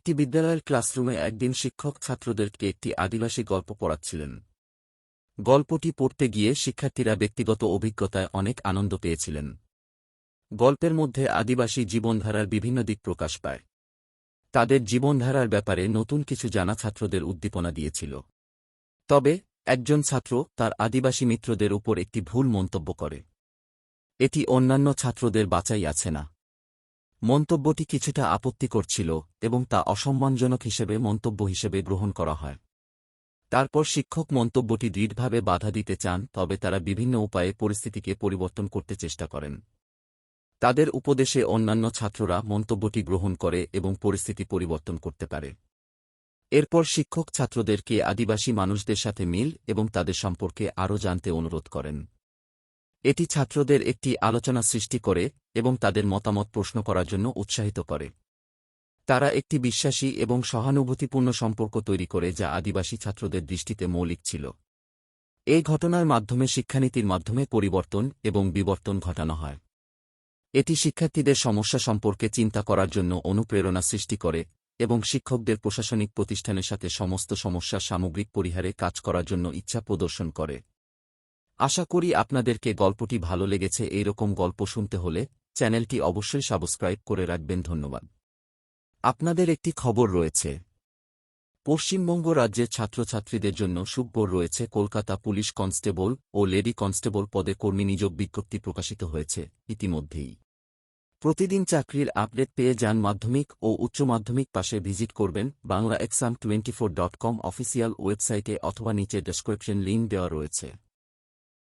একটি বিদ্যালয়ের ক্লাসরুমে একদিন শিক্ষক ছাত্রদেরকে একটি আদিবাসী গল্প পড়াচ্ছিলেন। গল্পটি পড়তে গিয়ে শিক্ষার্থীরা ব্যক্তিগত অভিজ্ঞতায় অনেক আনন্দ পেয়েছিলেন। গল্পের মধ্যে আদিবাসী জীবনধারার বিভিন্ন দিক প্রকাশ পায়। তাদের জীবনধারার ব্যাপারে নতুন কিছু জানা ছাত্রদের উদ্দীপনা দিয়েছিল। তবে একজন ছাত্র তার আদিবাসী মিত্রদের উপর একটি ভুল মন্তব্য করে। এটি অন্যান্য ছাত্রদের বাঁচাই আছে না। মন্তব্যটি কিছুটা আপত্তিকর ছিল এবং তা অসম্মানজনক মন্তব্য হিসেবে গ্রহণ করা হয়। তারপর শিক্ষক মন্তব্যটি দৃঢ়ভাবে বাধা দিতে চান, তবে তারা বিভিন্ন উপায়ে পরিস্থিতিকে পরিবর্তন করতে চেষ্টা করেন। তাদের উপদেশে অন্যান্য ছাত্ররা মন্তব্যটি গ্রহণ করে এবং পরিস্থিতি পরিবর্তন করতে পারে। এরপর শিক্ষক ছাত্রদেরকে আদিবাসী মানুষদের সাথে মিল এবং তাদের সম্পর্কে আরও জানতে অনুরোধ করেন। এটি ছাত্রদের একটি আলোচনা সৃষ্টি করে এবং তাদের মতামত প্রশ্ন করার জন্য উৎসাহিত করে। তারা একটি বিশ্বাসী এবং সহানুভূতিপূর্ণ সম্পর্ক তৈরি করে যা আদিবাসী ছাত্রদের দৃষ্টিতে মৌলিক ছিল। এই ঘটনার মাধ্যমে শিক্ষানীতির মাধ্যমে পরিবর্তন এবং বিবর্তন ঘটানো হয়। এটি শিক্ষার্থীদের সমস্যা সম্পর্কে চিন্তা করার জন্য অনুপ্রেরণা সৃষ্টি করে এবং শিক্ষকদের প্রশাসনিক প্রতিষ্ঠানের সাথে সমস্ত সমস্যার সামগ্রিক পরিহারে কাজ করার জন্য ইচ্ছা প্রদর্শন করে। আশা করি আপনাদেরকে গল্পটি ভালো লেগেছে। এইরকম গল্প শুনতে হলে চ্যানেলটি অবশ্যই সাবস্ক্রাইব করে রাখবেন। ধন্যবাদ। আপনাদের একটি খবর রয়েছে। পশ্চিমবঙ্গ রাজ্যের ছাত্রছাত্রীদের জন্য সুখবর রয়েছে। কলকাতা পুলিশ কনস্টেবল ও লেডি কনস্টেবল পদে কর্মী নিয়োগ বিজ্ঞপ্তি প্রকাশিত হয়েছে ইতিমধ্যেই। প্রতিদিন চাকরির আপডেট পেয়ে যান। মাধ্যমিক ও উচ্চ মাধ্যমিক পাশে ভিজিট করবেন banglaexam24.com অফিসিয়াল ওয়েবসাইটে অথবা নিচে ডেসক্রিপশন লিঙ্ক দেওয়া রয়েছে।